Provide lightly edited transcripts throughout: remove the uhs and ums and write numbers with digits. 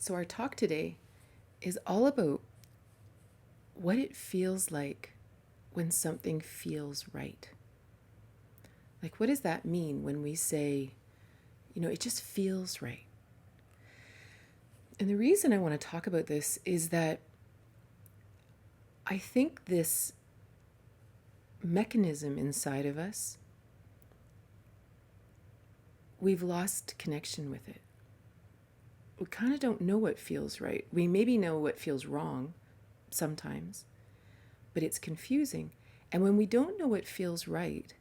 So our talk today is all about what it feels like when something feels right. Like, what does that mean when we say, it just feels right? And the reason I want to talk about this is that I think this mechanism inside of us, we've lost connection with it. We kind of don't know what feels right. We maybe know what feels wrong sometimes, but it's confusing. And when we don't know what feels right,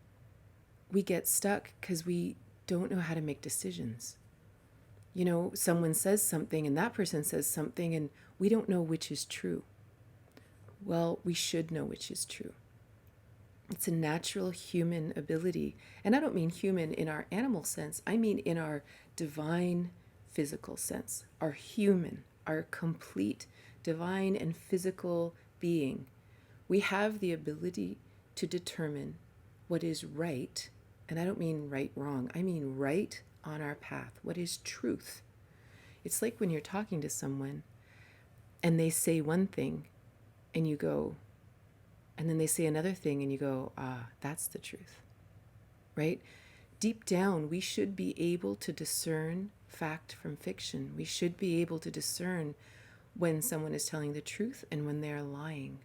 we get stuck because we don't know how to make decisions. Someone says something and that person says something and we don't know which is true. Well, we should know which is true. It's a natural human ability. And I don't mean human in our animal sense. I mean in our divine physical sense. Our human, our complete divine and physical being. We have the ability to determine what is right. And I don't mean right, wrong. I mean right on our path. What is truth? It's like when you're talking to someone and they say one thing and you go, and then they say another thing and you go, that's the truth, right? Deep down, we should be able to discern fact from fiction. We should be able to discern when someone is telling the truth and when they're lying.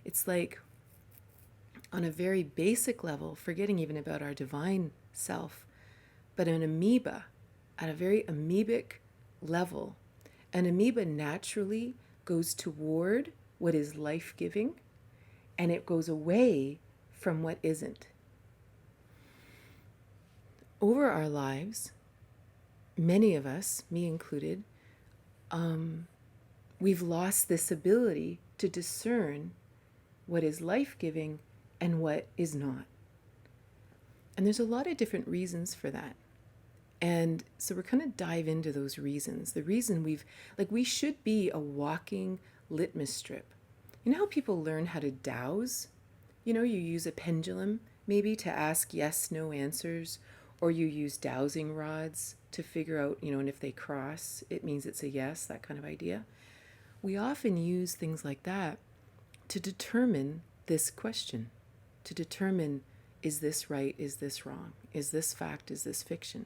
It's like on a very basic level, forgetting even about our divine self, but an amoeba, at a very amoebic level, an amoeba naturally goes toward what is life-giving and it goes away from what isn't. Over our lives, many of us, me included, we've lost this ability to discern what is life-giving and what is not. And there's a lot of different reasons for that. And so we're going to dive into those reasons. The reason we should be a walking litmus strip. You know how people learn how to dowse? You use a pendulum maybe to ask yes, no answers, or you use dowsing rods to figure out, and if they cross, it means it's a yes, that kind of idea. We often use things like that to determine this question, to determine, is this right, is this wrong, is this fact, is this fiction?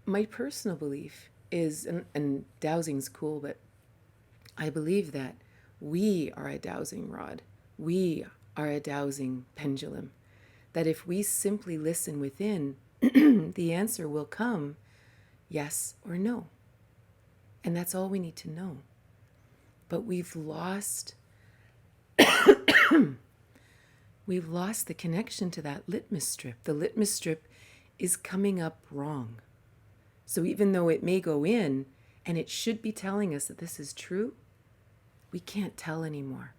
My personal belief is, and dowsing's cool, but I believe that we are a dowsing rod. We are a dowsing pendulum. That if we simply listen within, the answer will come yes or no. And that's all we need to know. But we've lost the connection to that litmus strip. The litmus strip is coming up wrong. So even though it may go in and it should be telling us that this is true, we can't tell anymore.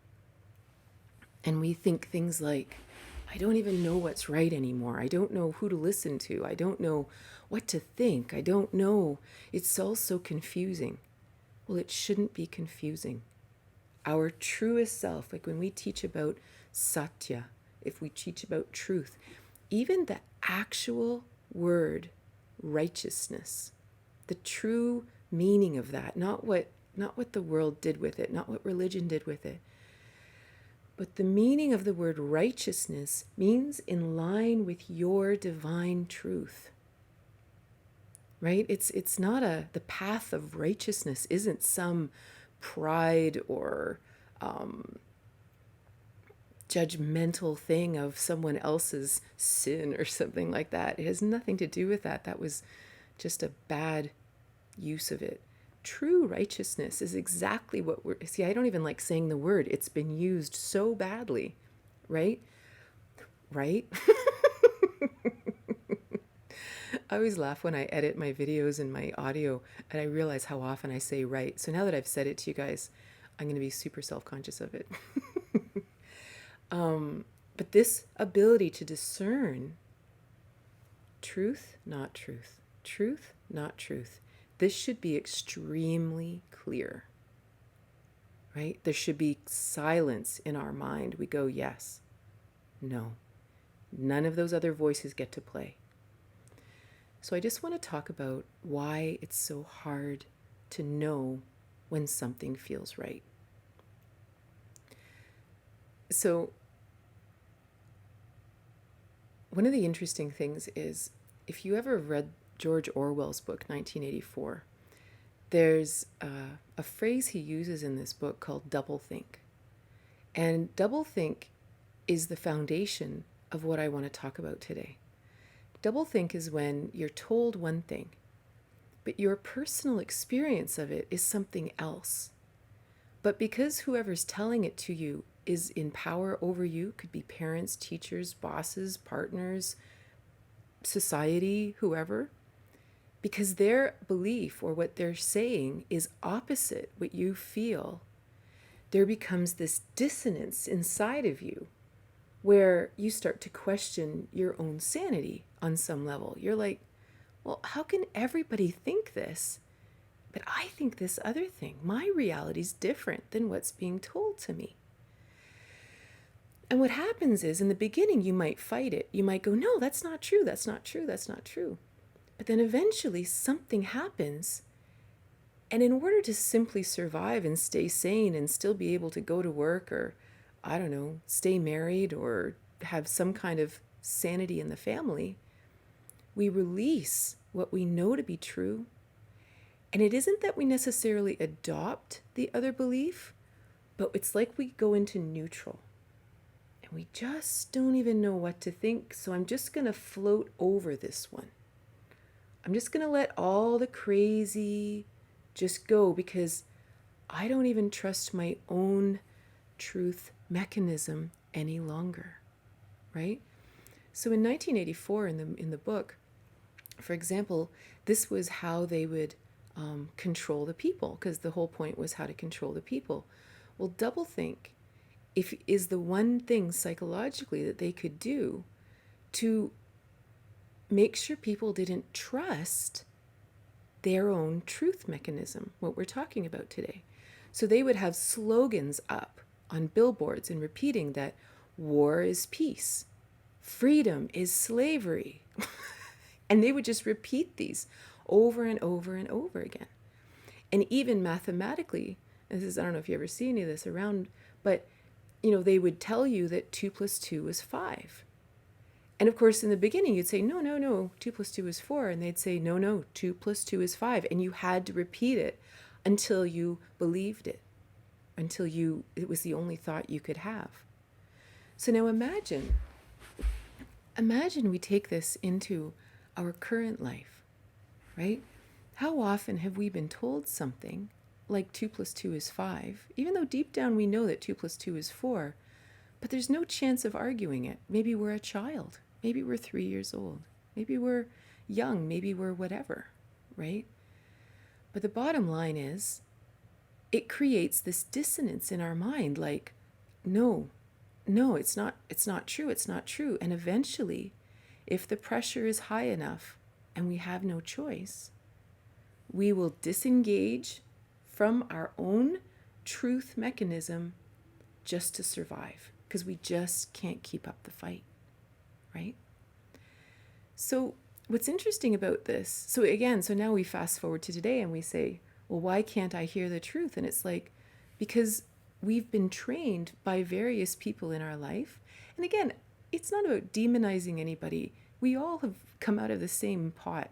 And we think things like, I don't even know what's right anymore. I don't know who to listen to. I don't know what to think. I don't know. It's all so confusing. Well, it shouldn't be confusing. Our truest self, like when we teach about satya, if we teach about truth, even the actual word righteousness, the true meaning of that, not what the world did with it, not what religion did with it, but the meaning of the word righteousness means in line with your divine truth. Right? It's not the path of righteousness isn't some pride or judgmental thing of someone else's sin or something like that. It has nothing to do with that. That was just a bad use of it. True righteousness is exactly what I don't even like saying the word. It's been used so badly, right? Right? I always laugh when I edit my videos and my audio and I realize how often I say right. So now that I've said it to you guys, I'm going to be super self-conscious of it. But this ability to discern truth, not truth, truth, not truth, this should be extremely clear, right? There should be silence in our mind. We go, yes, no. None of those other voices get to play. So I just want to talk about why it's so hard to know when something feels right. So one of the interesting things is, if you ever read George Orwell's book, 1984, there's a phrase he uses in this book called doublethink. And doublethink is the foundation of what I want to talk about today. Doublethink is when you're told one thing, but your personal experience of it is something else. But because whoever's telling it to you is in power over you, could be parents, teachers, bosses, partners, society, whoever, because their belief or what they're saying is opposite what you feel, there becomes this dissonance inside of you where you start to question your own sanity on some level. You're like, well, how can everybody think this? But I think this other thing. My reality's different than what's being told to me. And what happens is, in the beginning, you might fight it. You might go, no, that's not true, that's not true, that's not true. But then eventually something happens. And in order to simply survive and stay sane and still be able to go to work, or, I don't know, stay married or have some kind of sanity in the family, we release what we know to be true. And it isn't that we necessarily adopt the other belief, but it's like we go into neutral. And we just don't even know what to think. So I'm just going to float over this one. I'm just going to let all the crazy just go, because I don't even trust my own truth mechanism any longer, right? So in 1984, in the book, for example, this was how they would control the people, because the whole point was how to control the people. Well, doublethink is the one thing psychologically that they could do to make sure people didn't trust their own truth mechanism, what we're talking about today. So they would have slogans up on billboards and repeating that war is peace, freedom is slavery. And they would just repeat these over and over and over again. And even mathematically, this is, I don't know if you ever see any of this around, but they would tell you that 2 + 2 is 5. And of course, in the beginning, you'd say, no, 2 + 2 is 4. And they'd say, no, 2 + 2 is 5. And you had to repeat it until you believed it, until it was the only thought you could have. So now imagine we take this into our current life, right? How often have we been told something like 2 + 2 is 5, even though deep down we know that 2 + 2 is 4, but there's no chance of arguing it. Maybe we're a child. Maybe we're 3 years old. Maybe we're young. Maybe we're whatever, right? But the bottom line is, it creates this dissonance in our mind, like, no, it's not true, it's not true. And eventually, if the pressure is high enough and we have no choice, we will disengage from our own truth mechanism just to survive, because we just can't keep up the fight, right? So what's interesting about this, so now we fast forward to today and we say, well, why can't I hear the truth? And it's like, because we've been trained by various people in our life. And again, it's not about demonizing anybody. We all have come out of the same pot,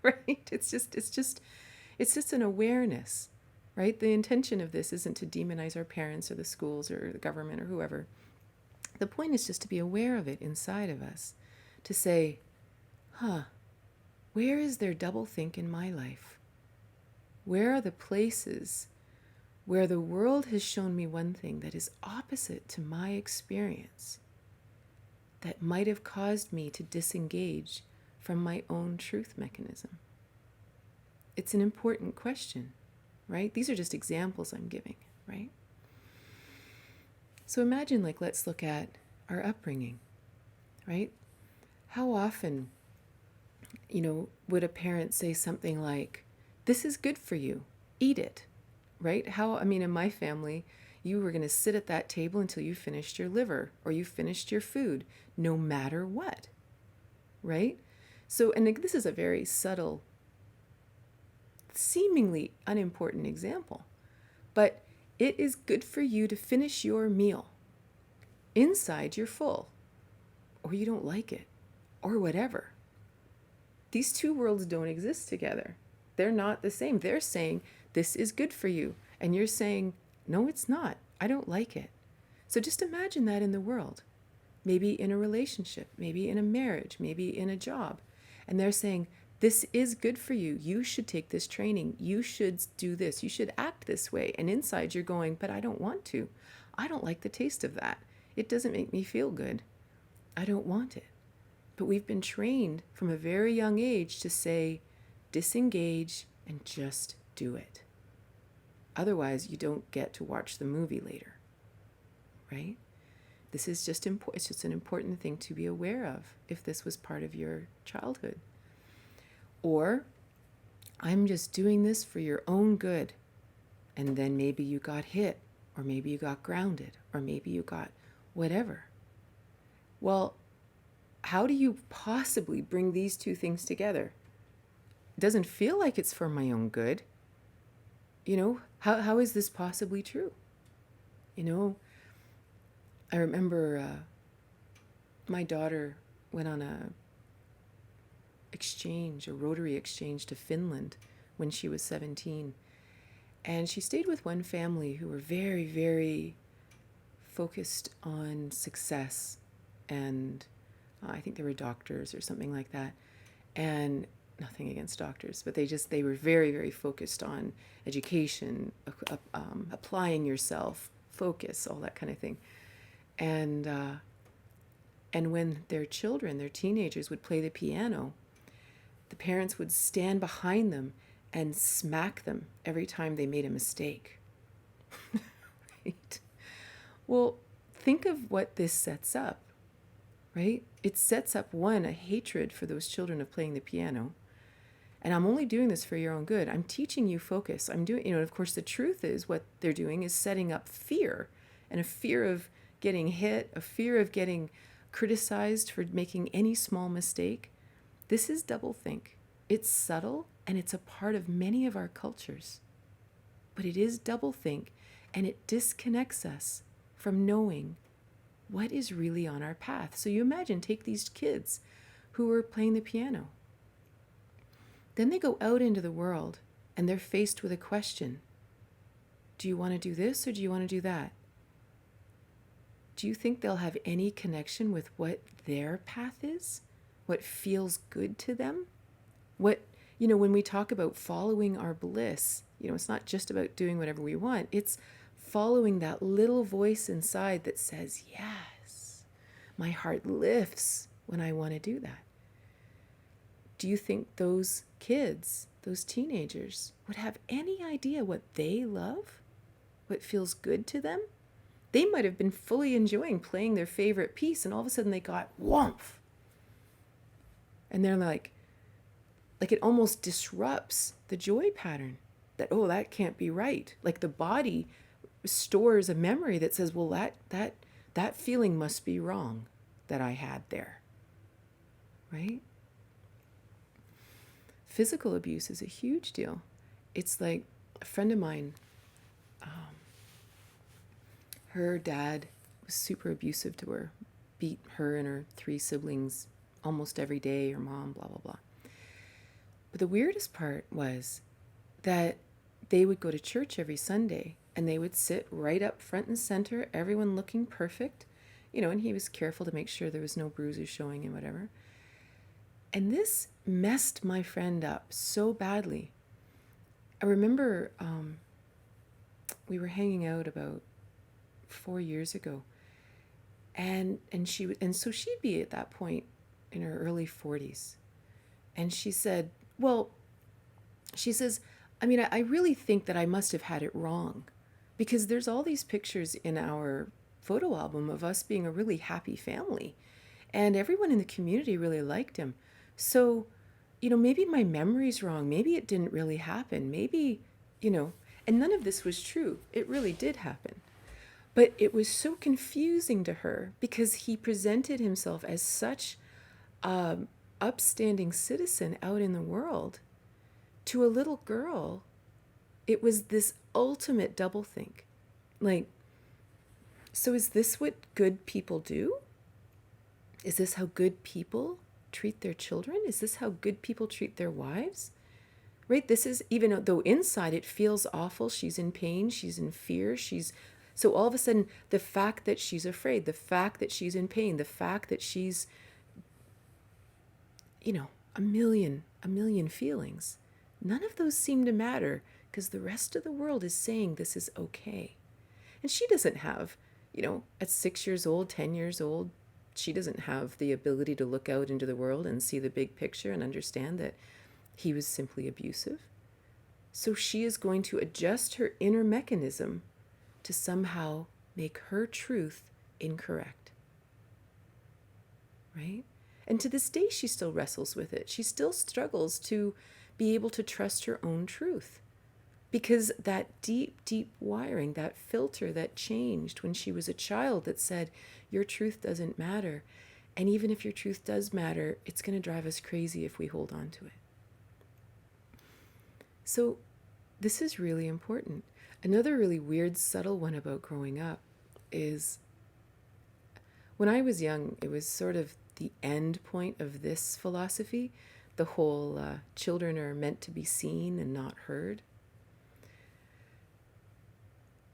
right? It's just an awareness, right? The intention of this isn't to demonize our parents or the schools or the government or whoever. The point is just to be aware of it inside of us, to say, where is there doublethink in my life? Where are the places where the world has shown me one thing that is opposite to my experience, that might have caused me to disengage from my own truth mechanism? It's an important question, right? These are just examples I'm giving, right? So imagine, let's look at our upbringing, right? How often, would a parent say something like, this is good for you, eat it, right? In my family, you were going to sit at that table until you finished your liver or you finished your food, no matter what, right? So, and this is a very subtle seemingly unimportant example. But it is good for you to finish your meal. Inside, you're full, or you don't like it, or whatever. These two worlds don't exist together. They're not the same. They're saying, this is good for you. And you're saying, no, it's not. I don't like it. So just imagine that in the world. Maybe in a relationship, maybe in a marriage, maybe in a job. And they're saying, this is good for you. You should take this training. You should do this. You should act this way. And inside you're going, but I don't want to. I don't like the taste of that. It doesn't make me feel good. I don't want it. But we've been trained from a very young age to say, disengage and just do it. Otherwise, you don't get to watch the movie later, right? This is just it's just an important thing to be aware of if this was part of your childhood. Or, I'm just doing this for your own good. And then maybe you got hit, or maybe you got grounded, or maybe you got whatever. Well, how do you possibly bring these two things together? It doesn't feel like it's for my own good. You know, how is this possibly true? You know, I remember my daughter went on a Rotary exchange to Finland when she was 17. And she stayed with one family who were very, very focused on success. And I think they were doctors or something like that. And nothing against doctors, but they were very, very focused on education, applying yourself, focus, all that kind of thing. And when their children, their teenagers, would play the piano, the parents would stand behind them and smack them every time they made a mistake. Right? Well, think of what this sets up, right? It sets up, one, a hatred for those children of playing the piano. And I'm only doing this for your own good. I'm teaching you focus. I'm doing, of course, the truth is what they're doing is setting up fear, and a fear of getting hit, a fear of getting criticized for making any small mistake. This is doublethink. It's subtle, and it's a part of many of our cultures. But it is doublethink, and it disconnects us from knowing what is really on our path. So you imagine, take these kids who are playing the piano. Then they go out into the world, and they're faced with a question. Do you want to do this, or do you want to do that? Do you think they'll have any connection with what their path is? What feels good to them? When we talk about following our bliss, it's not just about doing whatever we want. It's following that little voice inside that says, yes, my heart lifts when I want to do that. Do you think those kids, those teenagers, would have any idea what they love? What feels good to them? They might have been fully enjoying playing their favorite piece, and all of a sudden they got whoomph. And they're like it almost disrupts the joy pattern that, that can't be right. Like the body stores a memory that says, well, that feeling must be wrong that I had there, right? Physical abuse is a huge deal. It's like a friend of mine, her dad was super abusive to her, beat her and her 3 siblings almost every day, her mom, blah, blah, blah. But the weirdest part was that they would go to church every Sunday, and they would sit right up front and center, everyone looking perfect, and he was careful to make sure there was no bruises showing and whatever. And this messed my friend up so badly. I remember we were hanging out about 4 years ago, and so she'd be at that point in her early 40s, and she says, I really think that I must have had it wrong, because there's all these pictures in our photo album of us being a really happy family, and everyone in the community really liked him. So, maybe my memory's wrong. Maybe it didn't really happen. Maybe, and none of this was true. It really did happen. But it was so confusing to her because he presented himself as such an upstanding citizen out in the world to a little girl, it was this ultimate doublethink. Like, so is this what good people do? Is this how good people treat their children? Is this how good people treat their wives? Right? This is, even though inside it feels awful, she's in pain, she's in fear, so all of a sudden, the fact that she's afraid, the fact that she's in pain, the fact that she's, a million feelings, none of those seem to matter because the rest of the world is saying this is okay. And she doesn't have, at 6 years old, 10 years old, she doesn't have the ability to look out into the world and see the big picture and understand that he was simply abusive. So she is going to adjust her inner mechanism to somehow make her truth incorrect. Right? And to this day, she still wrestles with it. She still struggles to be able to trust her own truth. Because that deep, deep wiring, that filter that changed when she was a child that said, your truth doesn't matter. And even if your truth does matter, it's going to drive us crazy if we hold on to it. So this is really important. Another really weird, subtle one about growing up is when I was young, it was sort of the end point of this philosophy, the whole children are meant to be seen and not heard.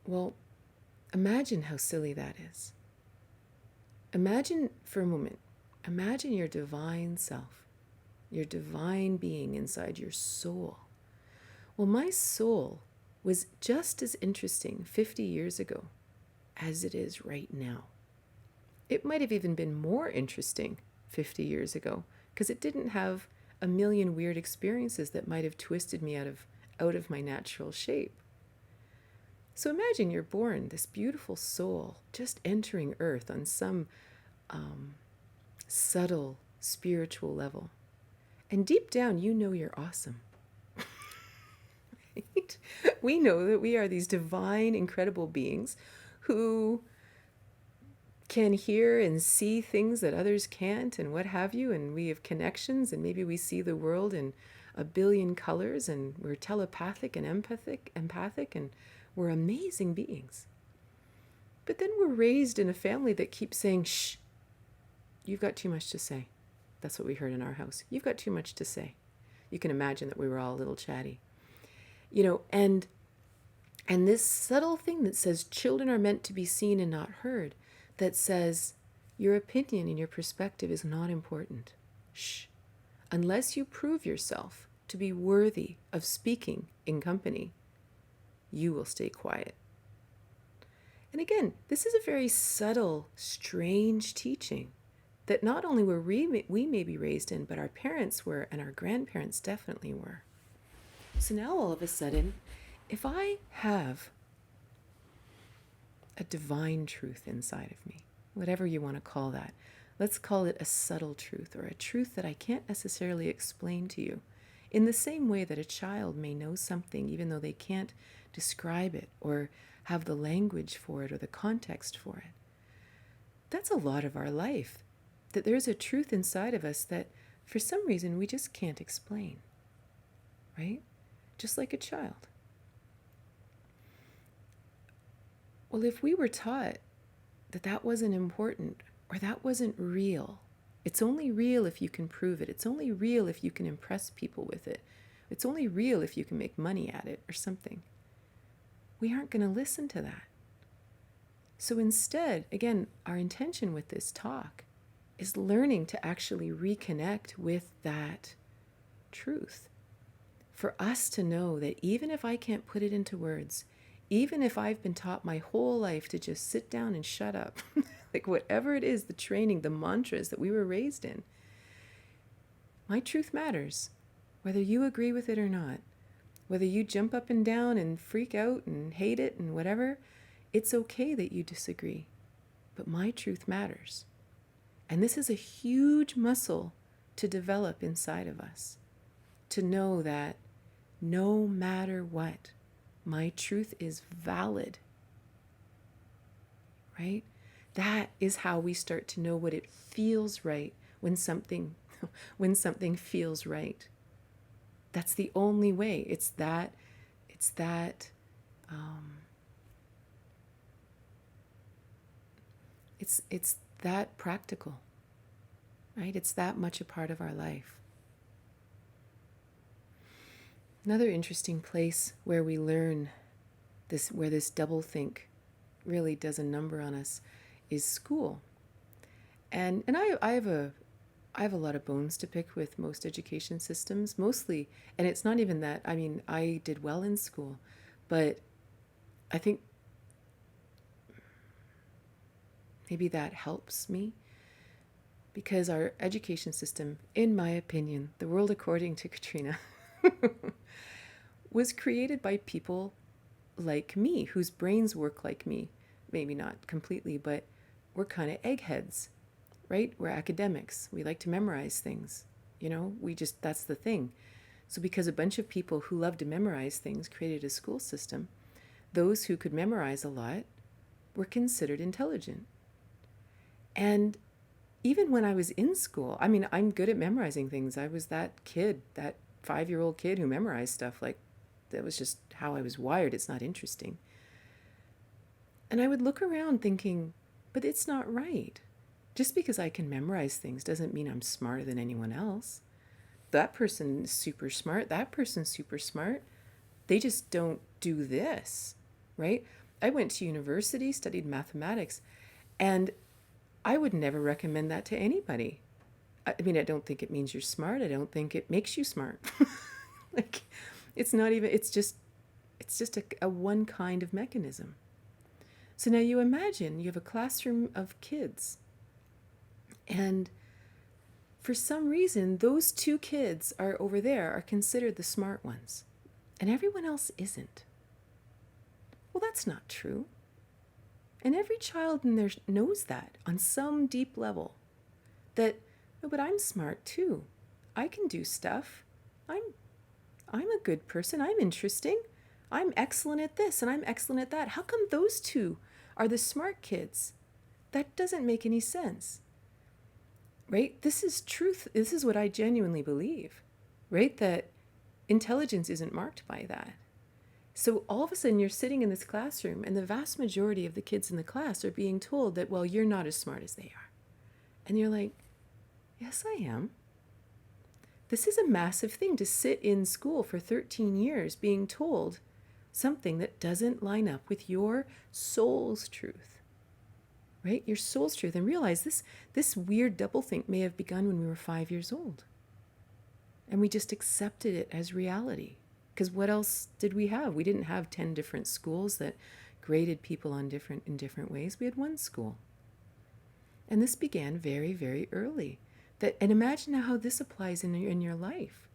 Well, imagine how silly that is. Imagine for a moment, imagine your divine self, your divine being inside your soul. Well, my soul was just as interesting 50 years ago as it is right now. It might have even been more interesting 50 years ago because it didn't have a million weird experiences that might have twisted me out of my natural shape. So imagine you're born, this beautiful soul, just entering earth on some subtle spiritual level. And deep down, you're awesome. Right? We know that we are these divine, incredible beings who can hear and see things that others can't and what have you, and we have connections, and maybe we see the world in a billion colors, and we're telepathic and empathic, and we're amazing beings. But then we're raised in a family that keeps saying, shh, you've got too much to say. That's what we heard in our house. You've got too much to say. You can imagine that we were all a little chatty. And this subtle thing that says children are meant to be seen and not heard, that says your opinion and your perspective is not important. Shh. Unless you prove yourself to be worthy of speaking in company, you will stay quiet. And again, this is a very subtle, strange teaching that not only were we may be raised in, but our parents were, and our grandparents definitely were. So now all of a sudden, if I have a divine truth inside of me, whatever you want to call that, let's call it a subtle truth, or a truth that I can't necessarily explain to you, in the same way that a child may know something even though they can't describe it or have the language for it or the context for it. That's a lot of our life, that there's a truth inside of us that for some reason we just can't explain, right? Just like a child. Well, if we were taught that that wasn't important or that wasn't real, it's only real if you can prove it. It's only real if you can impress people with it. It's only real if you can make money at it or something. We aren't going to listen to that. So instead, again, our intention with this talk is learning to actually reconnect with that truth. For us to know that even if I can't put it into words, even if I've been taught my whole life to just sit down and shut up, like whatever it is, the training, the mantras that we were raised in, my truth matters, whether you agree with it or not. Whether you jump up and down and freak out and hate it and whatever, it's okay that you disagree. But my truth matters. And this is a huge muscle to develop inside of us. To know that no matter what, my truth is valid. Right? That is how we start to know what it feels right when something feels right. That's the only way. It's that, um, it's that practical, right? It's that much a part of our life. Another interesting place where we learn this, where this doublethink really does a number on us, is school. And I have a lot of bones to pick with most education systems, mostly, and it's not even that. I mean, I did well in school, but I think maybe that helps me because our education system, in my opinion, the world according to Katrina, was created by people like me, whose brains work like me. Maybe not completely, but we're kind of eggheads, right? We're academics. We like to memorize things. That's the thing. So because a bunch of people who love to memorize things created a school system, those who could memorize a lot were considered intelligent. And even when I was in school, I mean, I'm good at memorizing things. I was that kid, that 5-year-old kid who memorized stuff. Like, that was just how I was wired. It's not interesting. And I would look around thinking, but it's not right. Just because I can memorize things doesn't mean I'm smarter than anyone else. That person is super smart. That person's super smart. They just don't do this, right? I went to university, studied mathematics, and I would never recommend that to anybody. I mean, I don't think it means you're smart. I don't think it makes you smart. Like, it's not even, it's just a one kind of mechanism. So now you imagine you have a classroom of kids, and for some reason, those 2 kids are over there are considered the smart ones, and everyone else isn't. Well, that's not true. And every child in there knows that on some deep level, that, no, but I'm smart too. I can do stuff. I'm a good person. I'm interesting. I'm excellent at this and I'm excellent at that. How come those 2 are the smart kids? That doesn't make any sense. Right? This is truth. This is what I genuinely believe, right? That intelligence isn't marked by that. So all of a sudden you're sitting in this classroom and the vast majority of the kids in the class are being told that, well, you're not as smart as they are. And you're like, yes, I am. This is a massive thing to sit in school for 13 years being told something that doesn't line up with your soul's truth, right? Your soul's truth. And realize this weird doublethink may have begun when we were 5 years old. And we just accepted it as reality. Because what else did we have? We didn't have 10 different schools that graded people in different ways. We had one school. And this began very, very early. And imagine how this applies in your life.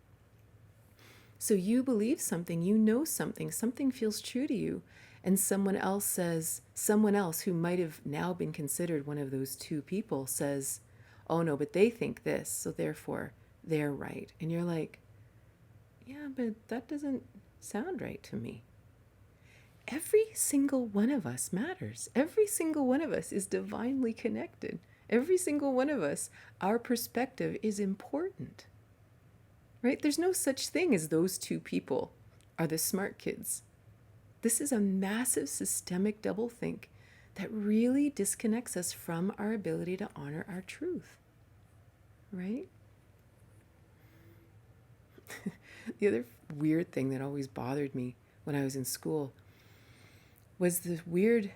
So you believe something, you know something feels true to you, and someone else who might have now been considered one of those 2 people says, oh no, but they think this, so therefore they're right. And you're like, yeah, but that doesn't sound right to me. Every single one of us matters. Every single one of us is divinely connected. Every single one of us, our perspective is important. Right? There's no such thing as those 2 people are the smart kids. This is a massive systemic doublethink that really disconnects us from our ability to honor our truth. Right? The other weird thing that always bothered me when I was in school was the weird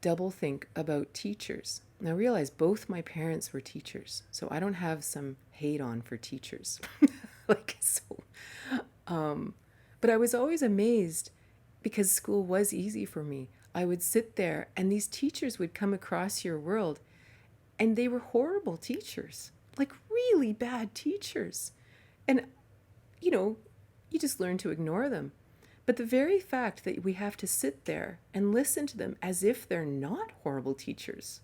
doublethink about teachers. Now realize both my parents were teachers, so I don't have some hate on for teachers. But I was always amazed because school was easy for me. I would sit there and these teachers would come across your world and they were horrible teachers, like really bad teachers. And, you just learn to ignore them. But the very fact that we have to sit there and listen to them as if they're not horrible teachers.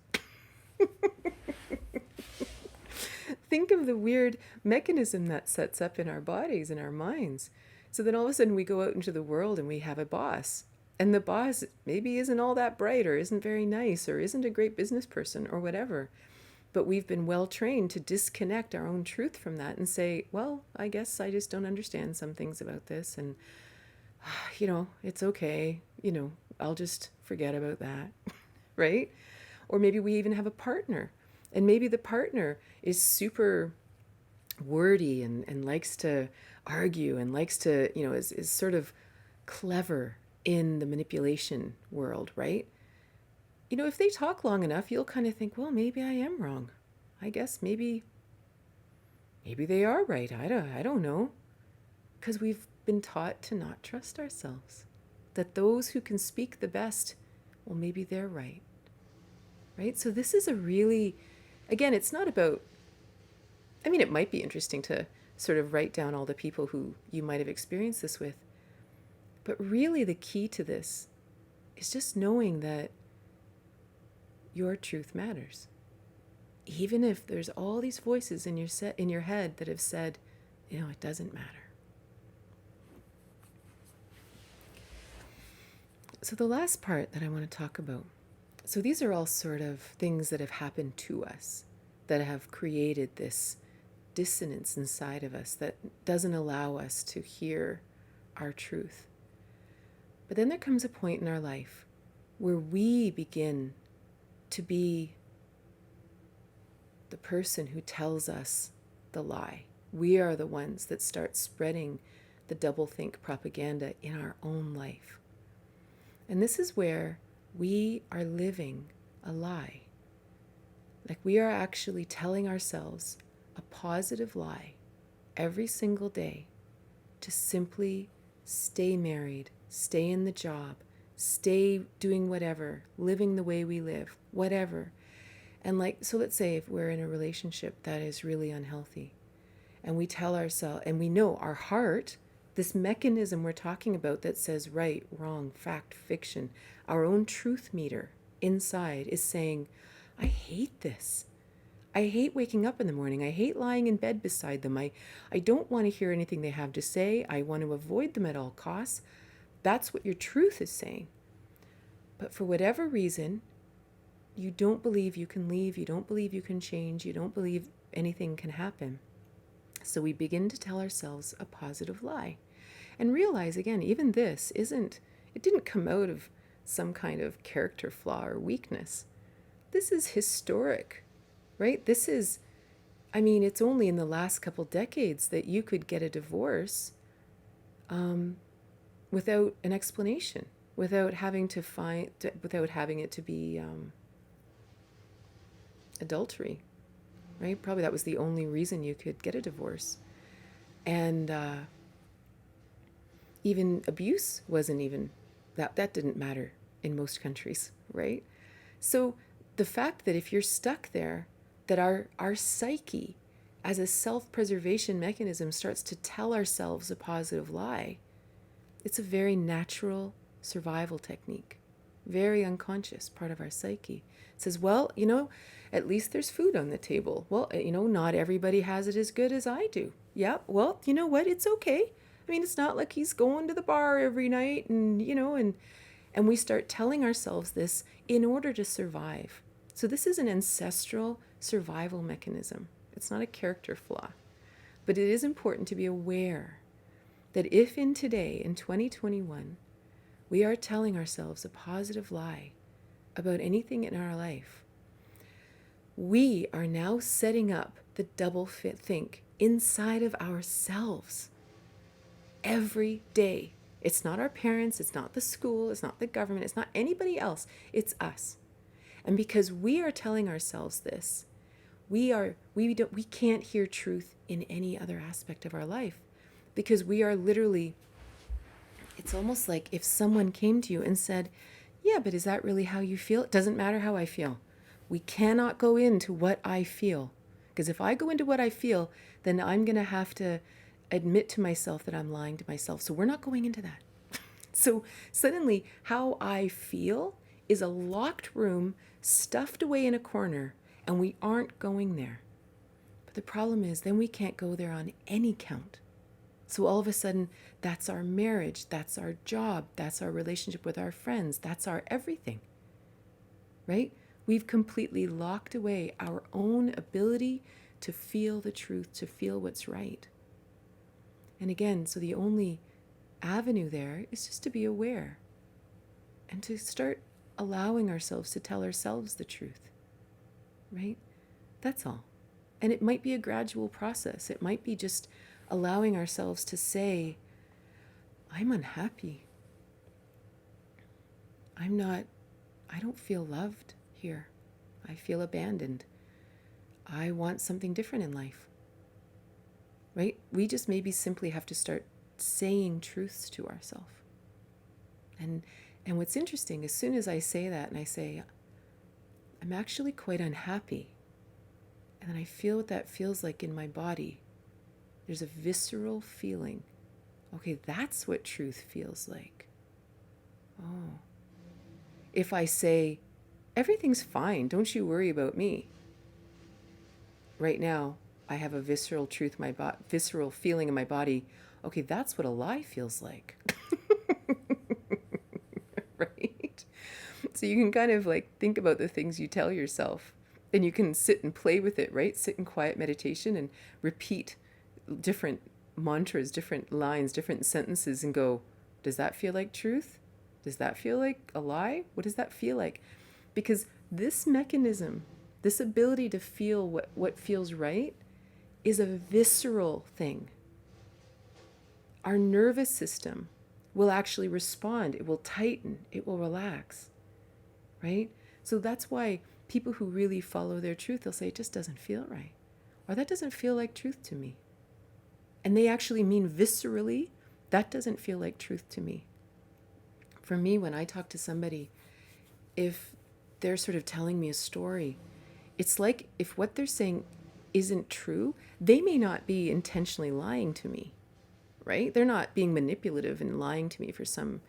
Think of the weird mechanism that sets up in our bodies and our minds. So then all of a sudden we go out into the world and we have a boss. And the boss maybe isn't all that bright or isn't very nice or isn't a great business person or whatever. But we've been well trained to disconnect our own truth from that and say, well, I guess I just don't understand some things about this. And, it's okay. I'll just forget about that. Right? Or maybe we even have a partner. And maybe the partner is super wordy and likes to argue and likes to, is sort of clever in the manipulation world, right? If they talk long enough, you'll kind of think, well, maybe I am wrong. I guess maybe they are right. I don't know. Because we've been taught to not trust ourselves. That those who can speak the best, well, maybe they're right. Right? So this is a really, again, it's not about, it might be interesting to sort of write down all the people who you might have experienced this with. But really the key to this is just knowing that your truth matters. Even if there's all these voices in your head that have said, it doesn't matter. So the last part that I want to talk about, so these are all sort of things that have happened to us that have created this dissonance inside of us that doesn't allow us to hear our truth. But then there comes a point in our life where we begin to be the person who tells us the lie. We are the ones that start spreading the doublethink propaganda in our own life. And this is where we are living a lie. Like we are actually telling ourselves a positive lie every single day to simply stay married, stay in the job, stay doing whatever, living the way we live, whatever. And so let's say if we're in a relationship that is really unhealthy and we tell ourselves, and we know our heart, this mechanism we're talking about that says right, wrong, fact, fiction, our own truth meter inside is saying, I hate this. I hate waking up in the morning. I hate lying in bed beside them. I don't want to hear anything they have to say. I want to avoid them at all costs. That's what your truth is saying. But for whatever reason, you don't believe you can leave. You don't believe you can change. You don't believe anything can happen. So we begin to tell ourselves a positive lie and realize, again, even this it didn't come out of some kind of character flaw or weakness. This is historic, right? This is, it's only in the last couple decades that you could get a divorce without an explanation, without having it to be adultery, right? Probably that was the only reason you could get a divorce. And even abuse wasn't even, that didn't matter in most countries, right? So the fact that if you're stuck there, that our psyche as a self-preservation mechanism starts to tell ourselves a positive lie, it's a very natural survival technique, very unconscious part of our psyche. It says, well, at least there's food on the table. Well, not everybody has it as good as I do. Yeah, well, you know what? It's okay. It's not like he's going to the bar every night and we start telling ourselves this in order to survive. So this is an ancestral survival mechanism. It's not a character flaw. But it is important to be aware that if in 2021, we are telling ourselves a positive lie about anything in our life, we are now setting up the double think inside of ourselves every day. It's not our parents, it's not the school, it's not the government, it's not anybody else, it's us. And because we are telling ourselves this, we can't hear truth in any other aspect of our life, because we are literally, it's almost like if someone came to you and said, yeah, but is that really how you feel? It doesn't matter how I feel. We cannot go into what I feel, because if I go into what I feel, then I'm going to have to admit to myself that I'm lying to myself. So we're not going into that. So suddenly how I feel is a locked room stuffed away in a corner, and we aren't going there. But the problem is then we can't go there on any count. So all of a sudden, that's our marriage, that's our job, that's our relationship with our friends, that's our everything, right? We've completely locked away our own ability to feel the truth, to feel what's right. And again, so the only avenue there is just to be aware and to start allowing ourselves to tell ourselves the truth, right? That's all. And it might be a gradual process. It might be just allowing ourselves to say, I'm unhappy. I don't feel loved here. I feel abandoned. I want something different in life, right? We just maybe simply have to start saying truths to ourselves. And what's interesting, as soon as I say that and I say, I'm actually quite unhappy, and then I feel what that feels like in my body, there's a visceral feeling. Okay, that's what truth feels like. Oh. If I say, everything's fine, don't you worry about me. Right now, I have a visceral truth, visceral feeling in my body. Okay, that's what a lie feels like. Right? So you can kind of like think about the things you tell yourself, and you can sit and play with it, right? Sit in quiet meditation and repeat different mantras, different lines, different sentences, and go, does that feel like truth? Does that feel like a lie? What does that feel like? Because this mechanism, this ability to feel what feels right, is a visceral thing. Our nervous system will actually respond. It will tighten. It will relax, right? So that's why people who really follow their truth, they'll say, it just doesn't feel right. Or that doesn't feel like truth to me. And they actually mean viscerally, that doesn't feel like truth to me. For me, when I talk to somebody, if they're sort of telling me a story, it's like if what they're saying isn't true, they may not be intentionally lying to me, right? They're not being manipulative and lying to me for some,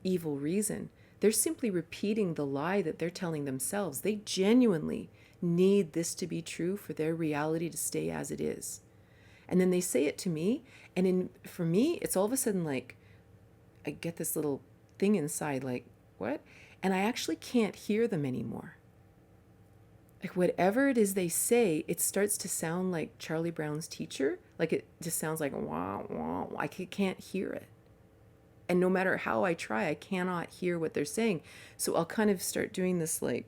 evil reason. They're simply repeating the lie that they're telling themselves. They genuinely need this to be true for their reality to stay as it is. And then they say it to me, and for me, it's all of a sudden like, I get this little thing inside, like, what? And I actually can't hear them anymore. Like whatever it is they say, it starts to sound like Charlie Brown's teacher. Like it just sounds like, wah, wah, wah. I can't hear it. And no matter how I try, I cannot hear what they're saying. So I'll kind of start doing this like,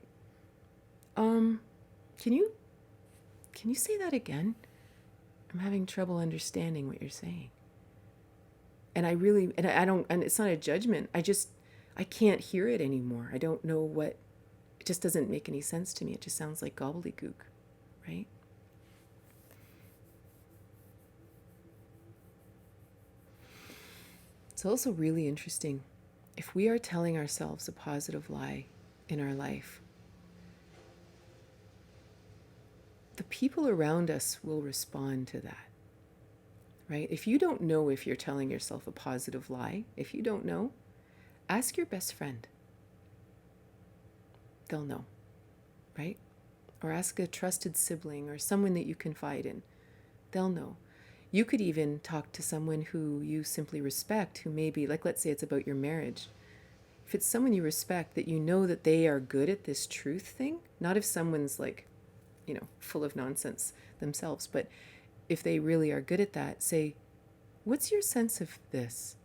can you say that again? I'm having trouble understanding what you're saying. And I don't, and it's not a judgment. I can't hear it anymore. I don't know it just doesn't make any sense to me. It just sounds like gobbledygook, right? It's also really interesting. If we are telling ourselves a positive lie in our life, the people around us will respond to that, right? If you don't know if you're telling yourself a positive lie, if you don't know, ask your best friend. They'll know, right? Or ask a trusted sibling or someone that you confide in. They'll know. You could even talk to someone who you simply respect, who maybe, like let's say it's about your marriage. If it's someone you respect that you know that they are good at this truth thing, not if someone's like, full of nonsense themselves, but if they really are good at that, say, what's your sense of this?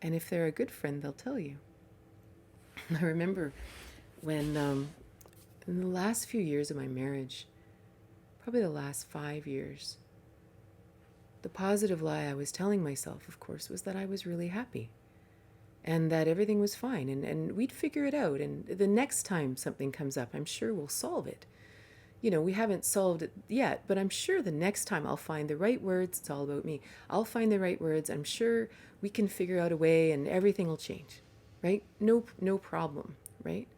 And if they're a good friend, they'll tell you. I remember when, in the last few years of my marriage, probably the last 5 years, the positive lie I was telling myself, of course, was that I was really happy and that everything was fine and we'd figure it out. And the next time something comes up, I'm sure we'll solve it. We haven't solved it yet, but I'm sure the next time I'll find the right words. It's all about me. I'll find the right words. I'm sure we can figure out a way and everything will change, right? No problem, right?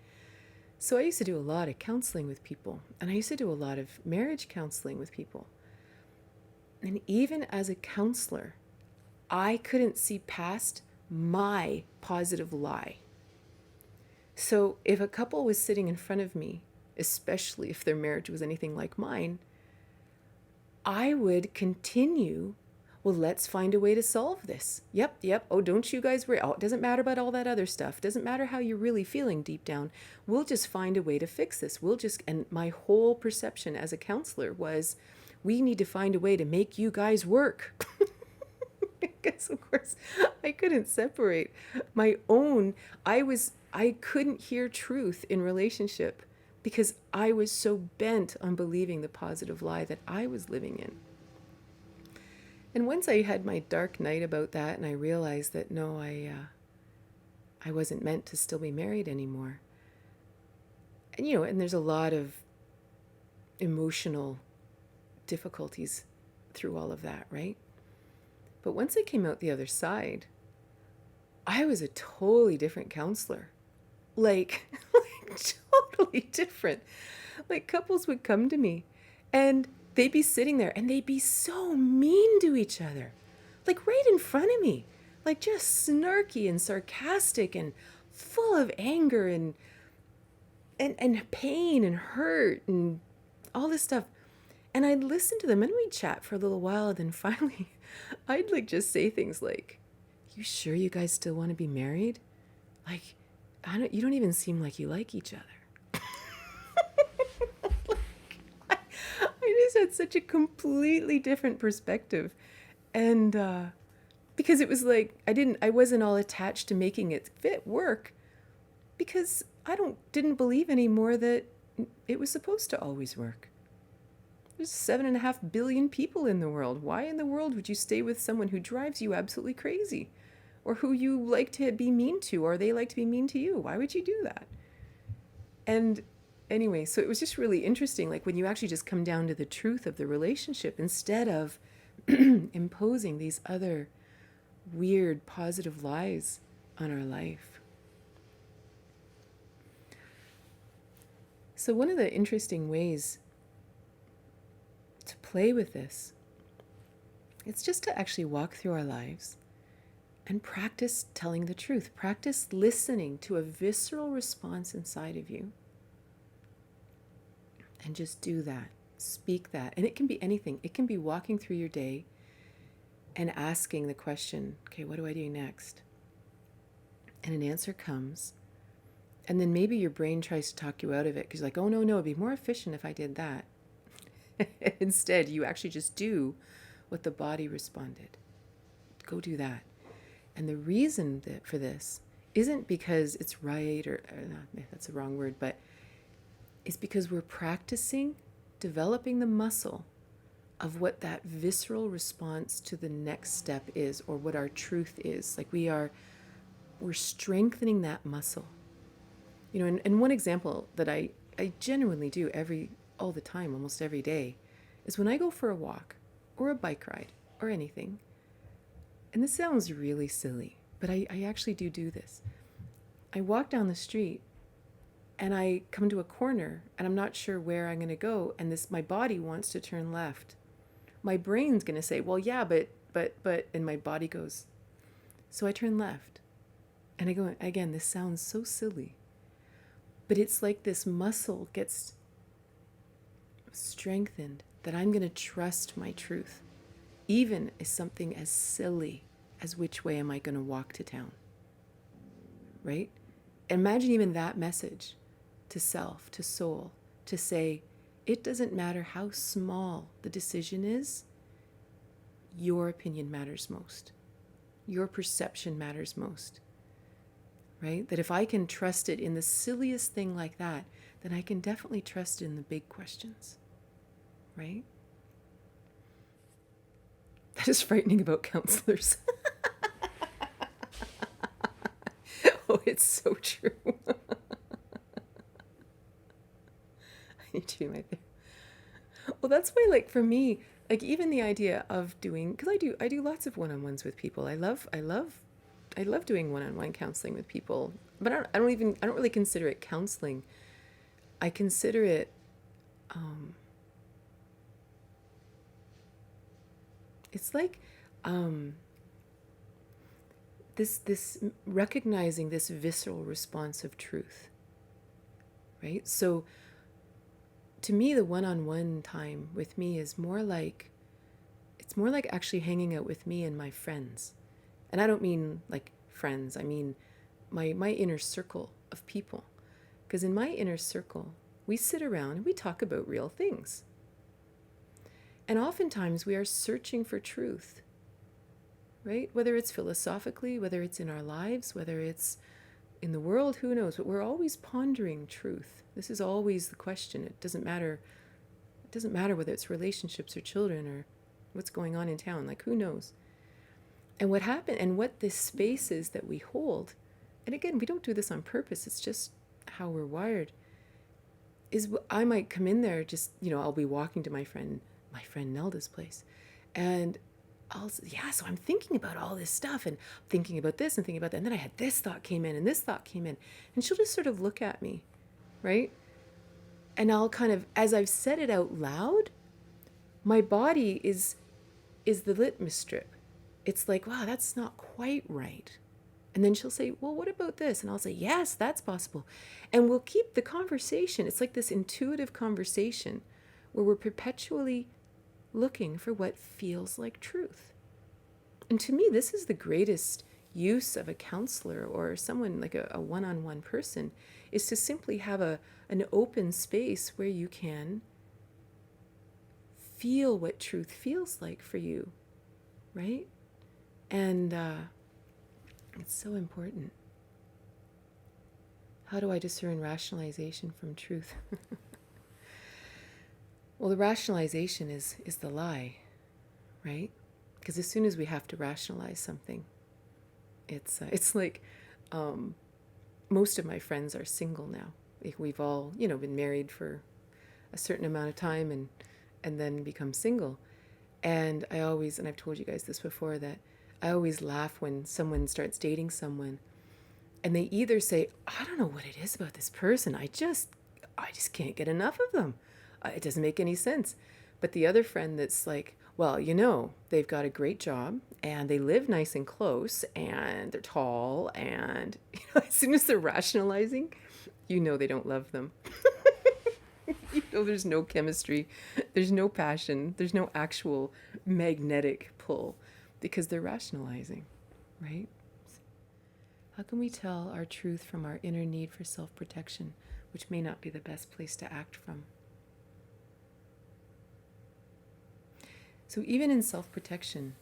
So I used to do a lot of counseling with people, and I used to do a lot of marriage counseling with people. And even as a counselor, I couldn't see past my positive lie. So if a couple was sitting in front of me, especially if their marriage was anything like mine, I would continue Well, let's find a way to solve this. Yep. Oh, don't you guys worry. Oh, it doesn't matter about all that other stuff. Doesn't matter how you're really feeling deep down. We'll just find a way to fix this. And my whole perception as a counselor was, we need to find a way to make you guys work. Because of course I couldn't separate my own. I couldn't hear truth in relationship because I was so bent on believing the positive lie that I was living in. And once I had my dark night about that, and I realized that no, I wasn't meant to still be married anymore. And and there's a lot of emotional difficulties through all of that, right? But once I came out the other side, I was a totally different counselor. Like totally different. Like couples would come to me and they'd be sitting there and they'd be so mean to each other. Like right in front of me. Like just snarky and sarcastic and full of anger and pain and hurt and all this stuff. And I'd listen to them and we'd chat for a little while, and then finally I'd like just say things like, "You sure you guys still want to be married? Like, you don't even seem like you like each other." I just had such a completely different perspective. And because it was like I wasn't all attached to making it fit work, because I didn't believe anymore that it was supposed to always work. There's 7.5 billion people in the world. Why in the world would you stay with someone who drives you absolutely crazy? Or who you like to be mean to, or they like to be mean to you? Why would you do that? And anyway, so it was just really interesting, like when you actually just come down to the truth of the relationship instead of imposing these other weird positive lies on our life. So one of the interesting ways to play with this, it's just to actually walk through our lives and practice telling the truth. Practice listening to a visceral response inside of you. And just do that. Speak that. And it can be anything. It can be walking through your day and asking the question, okay, what do I do next? And an answer comes. And then maybe your brain tries to talk you out of it because you're like, oh, no, it'd be more efficient if I did that. Instead, you actually just do what the body responded. Go do that. And the reason for this isn't because it's right or no, that's the wrong word, but it's because we're practicing developing the muscle of what that visceral response to the next step is, or what our truth is. Like we're strengthening that muscle. And one example that I genuinely do all the time, almost every day, is when I go for a walk or a bike ride or anything. And this sounds really silly, but I actually do this. I walk down the street and I come to a corner and I'm not sure where I'm going to go, and my body wants to turn left. My brain's going to say, well, yeah, but, and my body goes. So I turn left. And I go, again, this sounds so silly, but it's like this muscle gets strengthened that I'm going to trust my truth, even as something as silly as which way am I going to walk to town, right? Imagine even that message to self, to soul, to say, it doesn't matter how small the decision is, your opinion matters most. Your perception matters most, right? That if I can trust it in the silliest thing like that, then I can definitely trust it in the big questions, right? That is frightening about counselors. Oh, it's so true. I need to be my therapist. Well, that's why, like, for me, like, even the idea of doing, because I do lots of one-on-ones with people. I love doing one-on-one counseling with people, but I don't really consider it counseling. I consider it, it's like, this recognizing this visceral response of truth, right? So to me, the one-on-one time with me is more like, It's more like actually hanging out with me and my friends. And I don't mean like friends, I mean my inner circle of people. Because in my inner circle, we sit around and we talk about real things. And oftentimes we are searching for truth, right? Whether it's philosophically, whether it's in our lives, whether it's in the world, who knows? But we're always pondering truth. This is always the question. It doesn't matter whether it's relationships or children or what's going on in town. Like, who knows? And what happened, and what this space is that we hold, and again, we don't do this on purpose, it's just how we're wired, is I might come in there, just, I'll be walking to my friend Nelda's place, and so I'm thinking about all this stuff, and thinking about this and thinking about that, and then I had this thought came in, and this thought came in, and she'll just sort of look at me, right? And I'll kind of, as I've said it out loud, my body is the litmus strip. It's like, wow, that's not quite right. And then she'll say, well, what about this? And I'll say, yes, that's possible. And we'll keep the conversation. It's like this intuitive conversation where we're perpetually looking for what feels like truth. And to me, this is the greatest use of a counselor or someone like a one-on-one person, is to simply have an open space where you can feel what truth feels like for you, right? And it's so important. How do I discern rationalization from truth? Well, the rationalization is the lie, right? Because as soon as we have to rationalize something, it's like most of my friends are single now. We've all, been married for a certain amount of time and then become single. And I've told you guys this before, that I always laugh when someone starts dating someone and they either say, I don't know what it is about this person. I just can't get enough of them. It doesn't make any sense. But the other friend that's like, well, they've got a great job and they live nice and close and they're tall, and as soon as they're rationalizing, they don't love them. There's no chemistry, there's no passion, there's no actual magnetic pull because they're rationalizing, right? How can we tell our truth from our inner need for self-protection, which may not be the best place to act from? So even in self-protection,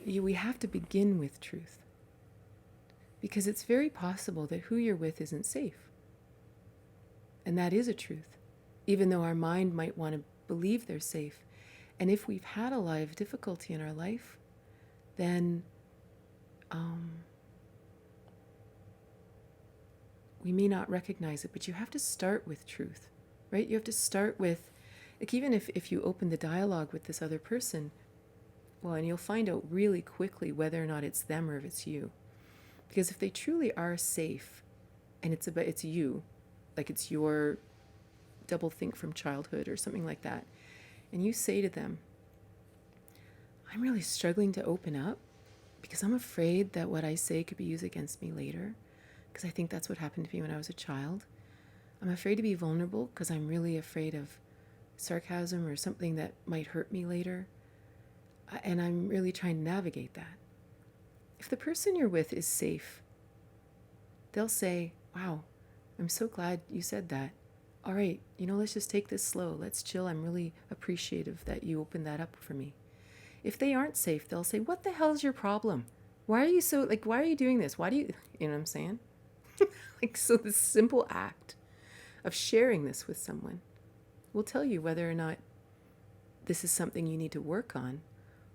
we have to begin with truth, because it's very possible that who you're with isn't safe. And that is a truth, even though our mind might want to believe they're safe. And if we've had a lot of difficulty in our life, then we may not recognize it. But you have to start with truth, right? You have to start with, like, even if you open the dialogue with this other person, well, and you'll find out really quickly whether or not it's them or if it's you. Because if they truly are safe, and it's you, like it's your doublethink from childhood or something like that, and you say to them, I'm really struggling to open up because I'm afraid that what I say could be used against me later, because I think that's what happened to me when I was a child. I'm afraid to be vulnerable because I'm really afraid of sarcasm or something that might hurt me later, and I'm really trying to navigate that. If the person you're with is safe, they'll say, wow, I'm so glad you said that. All right, let's just take this slow. Let's chill. I'm really appreciative that you opened that up for me. If they aren't safe, they'll say, what the hell is your problem? Why are you doing this? Why do you know what I'm saying? So this simple act of sharing this with someone will tell you whether or not this is something you need to work on,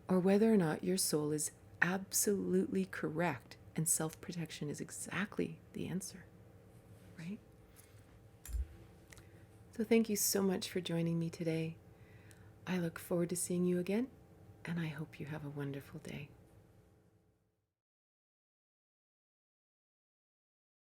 or whether or not your soul is absolutely correct and self-protection is exactly the answer, right? So thank you so much for joining me today. I look forward to seeing you again, and I hope you have a wonderful day.